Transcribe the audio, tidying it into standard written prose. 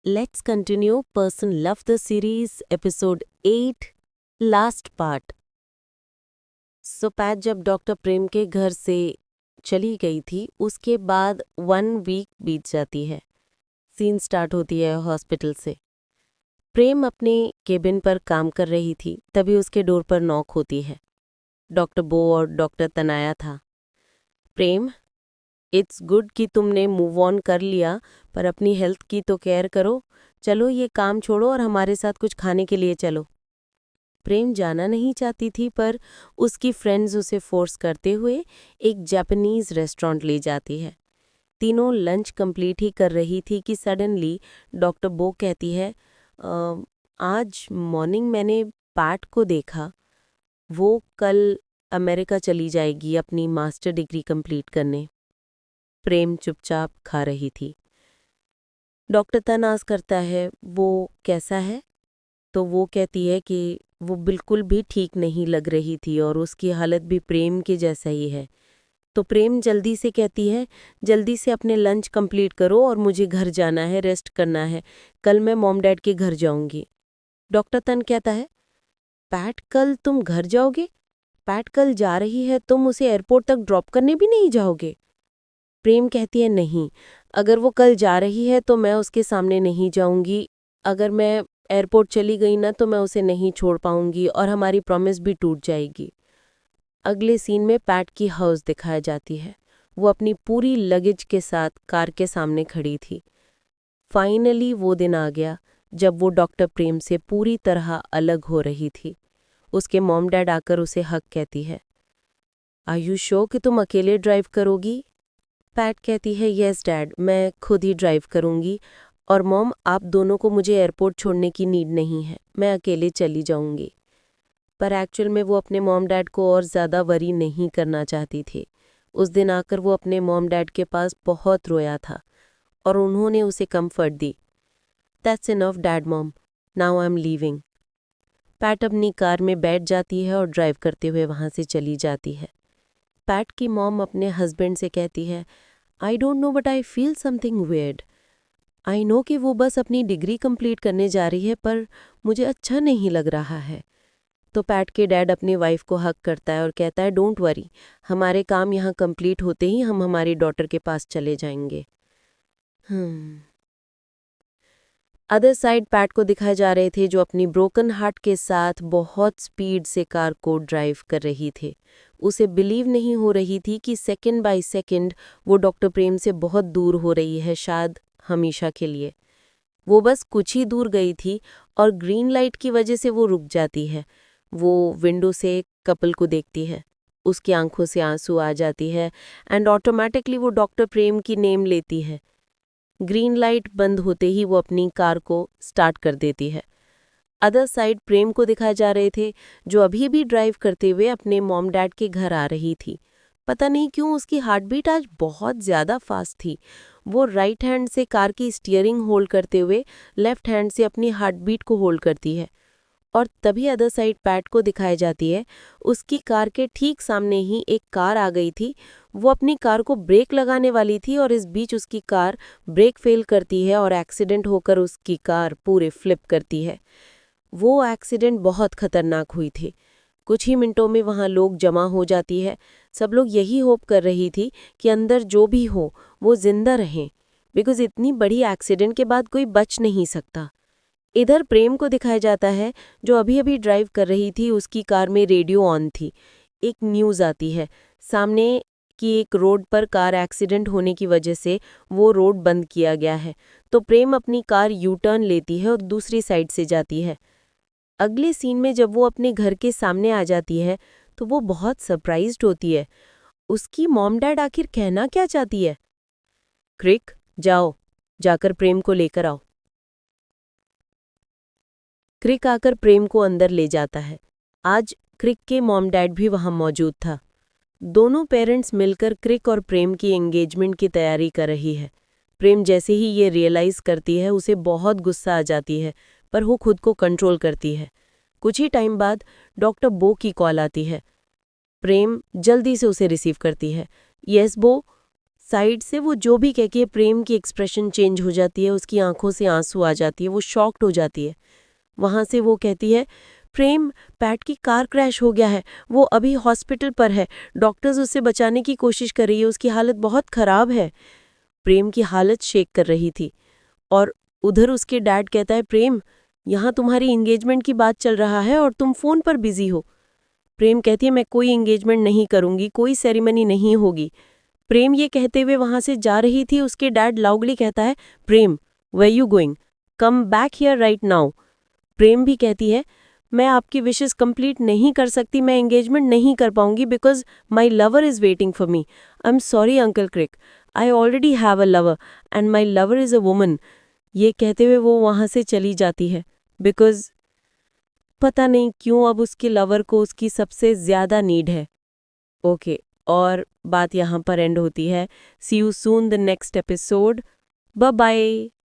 Let's continue Person Love the series, episode 8, last part. So PAT जब doctor प्रेम के घर से चली गई थी, उसके बाद 1 वीक बीत जाती है। सीन स्टार्ट होती है हॉस्पिटल से। प्रेम अपने केबिन पर काम कर रही थी, तभी उसके डोर पर नॉक होती है। डॉक्टर बो और डॉक्टर तनाया था। प्रेम, इट्स गुड कि तुमने मूव ऑन कर लिया, पर अपनी हेल्थ की तो केयर करो। चलो ये काम छोड़ो और हमारे साथ कुछ खाने के लिए चलो। प्रेम जाना नहीं चाहती थी, पर उसकी फ्रेंड्स उसे फोर्स करते हुए एक जापानीज रेस्टोरेंट ले जाती है। तीनों लंच कंप्लीट ही कर रही थी कि सडनली डॉक्टर बो कहती है, आज मॉर्निंग मैंने पैट को देखा। वो कल अमेरिका चली जाएगी अपनी मास्टर डिग्री कंप्लीट करने। प्रेम चुपचाप खा रही थी। डॉक्टर तनाज़ करता है, वो कैसा है? तो वो कहती है कि वो बिल्कुल भी ठीक नहीं लग रही थी और उसकी हालत भी प्रेम के जैसा ही है। तो प्रेम जल्दी से कहती है, जल्दी से अपने लंच कंप्लीट करो और मुझे घर जाना है, रेस्ट करना है। कल मैं मॉम डैड के घर जाऊंगी। डॉक्टर तन कहता है, पैट कल तुम घर जाओगे? पैट कल जा रही है, तुम उसे एयरपोर्ट तक ड्रॉप करने भी नहीं जाओगे? प्रेम कहती है, नहीं, अगर वो कल जा रही है तो मैं उसके सामने नहीं जाऊंगी। अगर मैं एयरपोर्ट चली गई ना तो मैं उसे नहीं छोड़ पाऊंगी और हमारी प्रॉमिस भी टूट जाएगी। अगले सीन में पैट की हाउस दिखाया जाती है। वो अपनी पूरी लगेज के साथ कार के सामने खड़ी थी। फाइनली वो दिन आ गया जब वो डॉक्टर प्रेम से पूरी तरह अलग हो रही थी। उसके मॉम डैड आकर उसे हक कहती है, आर यू श्योर कि तुम अकेले ड्राइव करोगी? पैट कहती है, यस डैड, मैं खुद ही ड्राइव करूंगी। और मॉम, आप दोनों को मुझे एयरपोर्ट छोड़ने की नीड नहीं है, मैं अकेले चली जाऊंगी। पर एक्चुअल में वो अपने मॉम डैड को और ज़्यादा वरी नहीं करना चाहती थी। उस दिन आकर वो अपने मॉम डैड के पास बहुत रोया था और उन्होंने उसे comfort the. That's enough dad mom, now I am leaving. PAT अपनी कार में बैठ जाती है और ड्राइव करते हुए वहाँ से चली जाती है। पैट की मॉम अपने हस्बैंड से कहती है, I don't know but I feel something weird. I know कि वो बस अपनी डिग्री कंप्लीट करने जा रही है, पर मुझे अच्छा नहीं लग रहा है। तो पैट के डैड अपनी वाइफ को हक करता है और कहता है, डोंट वरी, हमारे काम यहाँ कंप्लीट होते ही हम हमारी डॉटर के पास चले जाएंगे। अदर साइड पैट को दिखाए जा रहे थे जो अपनी ब्रोकन हार्ट के साथ बहुत स्पीड से कार को ड्राइव कर रही थे। उसे बिलीव नहीं हो रही थी कि सेकंड बाय सेकंड वो डॉक्टर प्रेम से बहुत दूर हो रही है, शायद हमेशा के लिए। वो बस कुछ ही दूर गई थी और ग्रीन लाइट की वजह से वो रुक जाती है। वो विंडो से कपल को देखती है, उसकी आंखों से आंसू आ जाती है एंड ऑटोमेटिकली वो डॉक्टर प्रेम की नेम लेती है। ग्रीन लाइट बंद होते ही वो अपनी कार को स्टार्ट कर देती है। अदर साइड प्रेम को दिखाए जा रहे थे जो अभी भी ड्राइव करते हुए अपने मॉम डैड के घर आ रही थी। पता नहीं क्यों उसकी हार्ट बीट आज बहुत ज़्यादा फास्ट थी। वो राइट हैंड से कार की स्टीयरिंग होल्ड करते हुए लेफ्ट हैंड से अपनी हार्ट बीट को होल्ड करती है। और तभी अदर साइड पैट को दिखाई जाती है, उसकी कार के ठीक सामने ही एक कार आ गई थी। वो अपनी कार को ब्रेक लगाने वाली थी और इस बीच उसकी कार ब्रेक फेल करती है और एक्सीडेंट होकर उसकी कार पूरे फ्लिप करती है। वो एक्सीडेंट बहुत खतरनाक हुई थी। कुछ ही मिनटों में वहाँ लोग जमा हो जाती है। सब लोग यही होप कर रही थी कि अंदर जो भी हो वो जिंदा रहें, बिकॉज इतनी बड़ी एक्सीडेंट के बाद कोई बच नहीं सकता। इधर प्रेम को दिखाया जाता है जो अभी अभी ड्राइव कर रही थी, उसकी कार में रेडियो ऑन थी। एक न्यूज़ आती है, सामने की एक रोड पर कार एक्सीडेंट होने की वजह से वो रोड बंद किया गया है। तो प्रेम अपनी कार यू टर्न लेती है और दूसरी साइड से जाती है। अगले सीन में जब वो अपने घर के सामने आ जाती है तो वो बहुत सरप्राइज्ड होती है। उसकी मॉम डैड आखिर कहना क्या चाहती है? क्रिक, जाओ, जाकर प्रेम को लेकर आओ। क्रिक आकर प्रेम को अंदर ले जाता है। आज क्रिक के मॉम डैड भी वहां मौजूद था। दोनों पेरेंट्स मिलकर क्रिक और प्रेम की एंगेजमेंट की तैयारी कर रही है। प्रेम जैसे ही ये रियलाइज करती है उसे बहुत गुस्सा आ जाती है, पर वो खुद को कंट्रोल करती है। कुछ ही टाइम बाद डॉक्टर बो की कॉल आती है। प्रेम जल्दी से उसे रिसीव करती है। यस बो, साइड से वो जो भी कह के प्रेम की एक्सप्रेशन चेंज हो जाती है, उसकी आंखों से आंसू आ जाती है, वो शॉक्ड हो जाती है। वहाँ से वो कहती है, प्रेम, पैट की कार क्रैश हो गया है, वो अभी हॉस्पिटल पर है, डॉक्टर्स उसे बचाने की कोशिश कर रही है, उसकी हालत बहुत खराब है। प्रेम की हालत शेक कर रही थी और उधर उसके डैड कहता है, प्रेम, यहाँ तुम्हारी एंगेजमेंट की बात चल रहा है और तुम फोन पर बिजी हो। प्रेम कहती है, मैं कोई एंगेजमेंट नहीं करूंगी, कोई सेरेमनी नहीं होगी। प्रेम ये कहते हुए वहां से जा रही थी, उसके डैड लाउडली कहता है, Prem, where you going, come back here right now. Prem भी कहती है, मैं आपकी विशेस कंप्लीट नहीं कर सकती, मैं एंगेजमेंट नहीं कर पाऊंगी because my lover is waiting for me. I am sorry uncle Crick, I already have a lover and my lover is a woman. ये कहते हुए वो वहां से चली जाती है बिकॉज पता नहीं क्यों अब उसके लवर को उसकी सबसे ज्यादा नीड है। ओके, और बात यहाँ पर एंड होती है। See you soon the next episode. Bye bye.